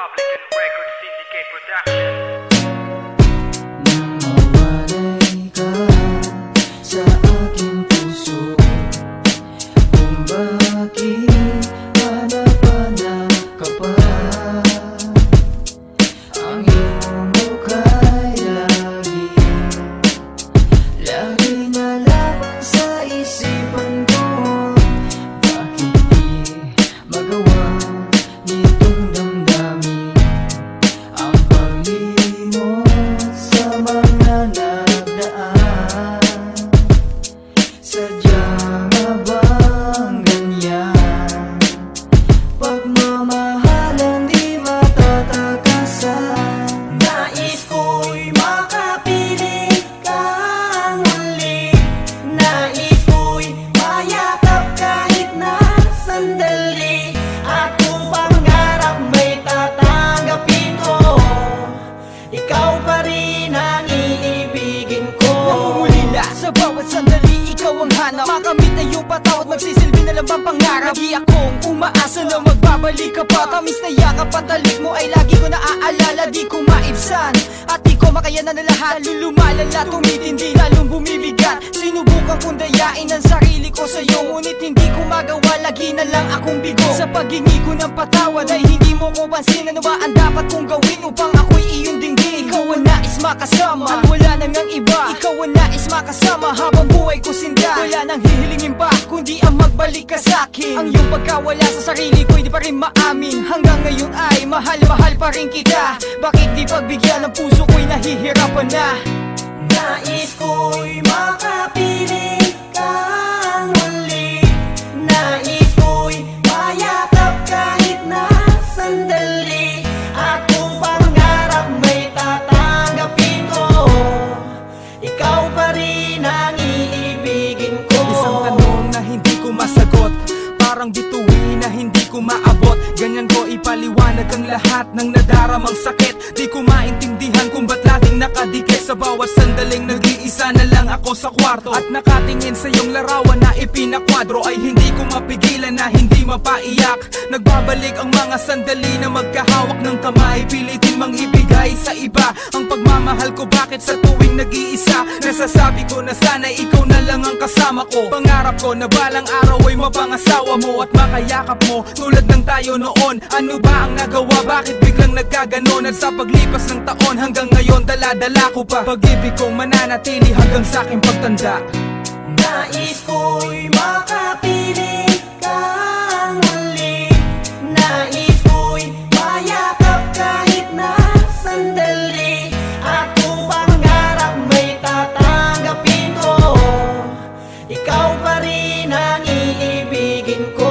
Public and Record Syndicate Production. Mawalay ka sa aking puso, kung bakit hanap-hanap ka pa. Ang iyong mukha'y lagi na lamang sa isipan ko. Bakit di magawa nitong damdamin ang paglimot sa mga nagdaan? Sadya nga bang ganyan? Pagmamahalan di matatakasan. Nais ko'y makapiling kang muli. Nais ko'y mayakap kahit na sandali. At kung pangarap may tatanggapin ko, ikaw pa rin ang iibigin ko. Namumulila sa bawat sandali, ikaw ang hanap. Makamit na iyong patawad, magsisilbi na lang bang pangarap. Lagi akong umaasa na magbabalik ka pa. Tamis na yakap at talik mo ay lagi ko naaalala. Di ko maibsan at di ko makayanan na lahat. Lulumalala, tumitindi, lalong bumibigat. Sinubukan kong dayain ang sarili ko sa'yo, ngunit hindi ko magawa, lagi na lang akong bigo. Sa paghingi ko ng patawad ay hindi mo ko pansin. Ano ba ang dapat kong gawin upang ako'y iyong dinggin? Ikaw ang nais makasama at wala nang ang iba. Ikaw ang nais makasama habang buhay ko sinda. Wala nang hihilingin pa kundi ang magbalik ka sa'kin. Ang iyong pagkawala sa sarili ko di pa rin maamin. Hanggang ngayon ay mahal-mahal pa rin kita. Bakit di pagbigyan ng puso ko'y nahihirapan na? Nais ko'y makapiling kang muli. Nais ko'y mayakap kahit na sandali. At kung pangarap may tatanggapin ko, ikaw pa rin ang iibigin ko. Isang tanong na hindi ko masagot, parang bituin na hindi ko maabot. Ganyan ko ipaliwanag ang lahat ng nadaramang sakit. Di ko maintindihan kung ba't laging nakadikit. Sa bawat sandaling nag-iisa na lang ako sa kwarto, at nakatingin sa iyong larawan na ipinakwadro, ay hindi ko mapigilan na hindi mapaiyak. Nagbabalik ang mga sandali na magkahawak ng kamay. Pilitin mang ibigay sa iba ang pagmamahal ko. Bakit sa tuwing nag-iisa nasasabi ko na sana ikaw na lang ang kasama ko? Pangarap ko na balang araw ay mapangasawa mo at makayakap mo tulad ng tayo noon. Ano ba ang nagawa? Bakit biglang nagkaganon? At sa paglipas ng taon hanggang ngayon dala-dala ko pa pag-ibig kong mananatili hanggang sa aking pagtanda. Nais ko'y makapiling kang muli. Nais ko'y mayakap kahit na sandali. At kung pangarap may tatanggapin ko, ikaw pa rin ang iibigin ko.